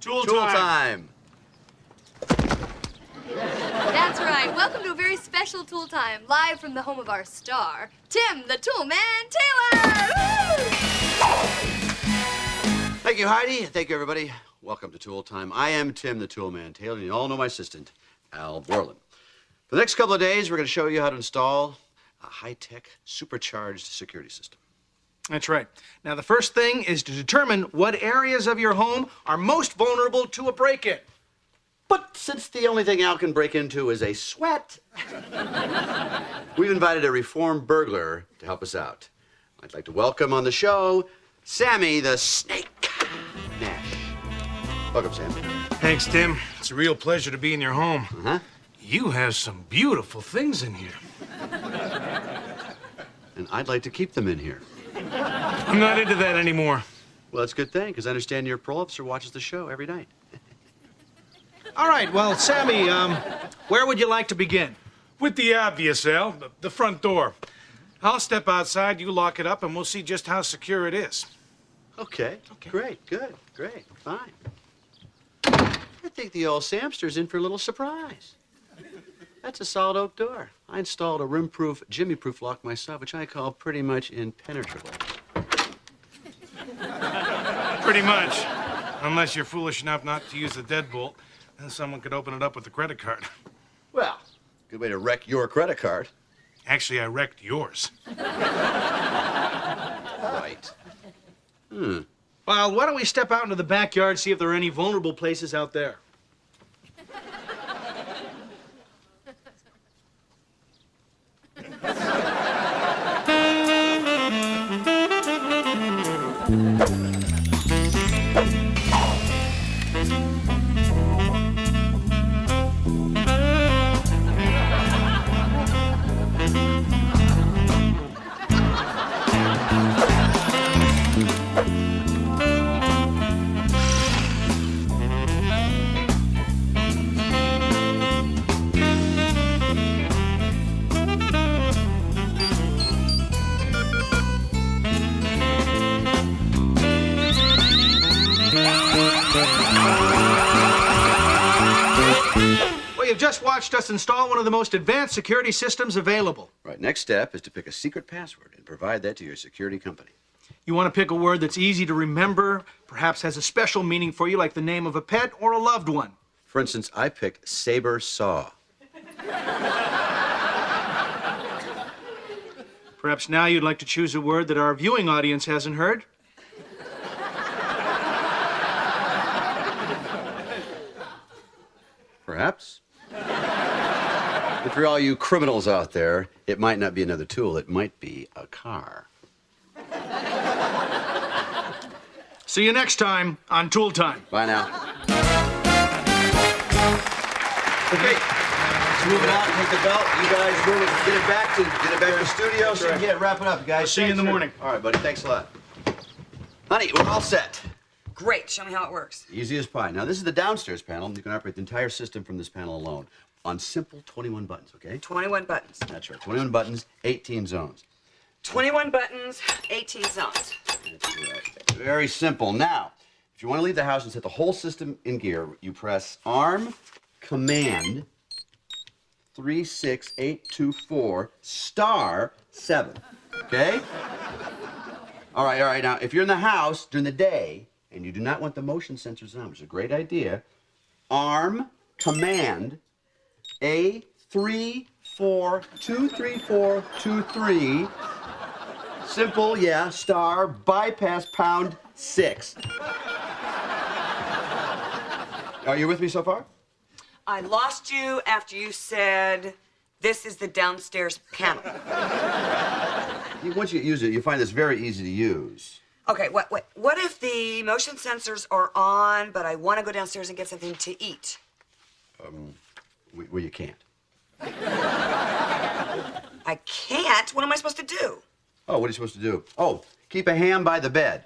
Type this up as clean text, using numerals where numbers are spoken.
Tool time. That's right. Welcome to a very special Tool Time, live from the home of our star, Tim the Tool Man Taylor. Woo! Thank you, Heidi. Thank you, everybody. Welcome to Tool Time. I am Tim the Tool Man Taylor, and you all know my assistant, Al Borland. For the next couple of days, we're going to show you how to install a high-tech, supercharged security system. That's right. Now, the first thing is to determine what areas of your home are most vulnerable to a break-in. But since the only thing Al can break into is a sweat, we've invited a reformed burglar to help us out. I'd like to welcome on the show Sammy the Snake Nash. Welcome, Sam. Thanks, Tim. It's a real pleasure to be in your home. Uh-huh. You have some beautiful things in here. And I'd like to keep them in here. I'm not into that anymore. Well, that's a good thing, because I understand your parole officer watches the show every night. All right, well, Sammy, where would you like to begin? With the obvious, Al, the front door. I'll step outside, you lock it up, and we'll see just how secure it is. Okay. Great, good, great, fine. I think the old Samster's in for a little surprise. That's a solid oak door. I installed a rim-proof, Jimmy-proof lock myself, which I call pretty much impenetrable. Pretty much. Unless you're foolish enough not to use the deadbolt, then someone could open it up with a credit card. Well, good way to wreck your credit card. Actually, I wrecked yours. Right. Well, why don't we step out into the backyard, see if there are any vulnerable places out there? Well, you've just watched us install one of the most advanced security systems available. Right, next step is to pick a secret password and provide that to your security company. You want to pick a word that's easy to remember, perhaps has a special meaning for you, like the name of a pet or a loved one. For instance, I picked saber saw. Perhaps now you'd like to choose a word that our viewing audience hasn't heard. Perhaps. But for all you criminals out there, it might not be another tool. It might be a car. See you next time on Tool Time. Bye now. Okay. Let's move it out. Take the belt. You guys move it. Get it back to the studio so you can get it wrapping up, you guys. See you in the morning. All right, buddy. Thanks a lot. Honey, we're all set. Great. Show me how it works. Easy as pie. Now, this is the downstairs panel. You can operate the entire system from this panel alone on simple 21 buttons, okay? 21 buttons. That's right. 21 buttons, 18 zones. 21 buttons, 18 zones. That's right. Very simple. Now, if you want to leave the house and set the whole system in gear, you press ARM Command 36824 *7. Okay? All right. Now, if you're in the house during the day and you do not want the motion sensors on, which is a great idea, ARM Command A3423423. Simple, yeah, bypass #6. Are you with me so far? I lost you after you said, this is the downstairs panel. Once you use it, you find this very easy to use. Okay, what if the motion sensors are on, but I want to go downstairs and get something to eat? Well, you can't. I can't? What am I supposed to do? Oh, what are you supposed to do? Oh, keep a ham by the bed.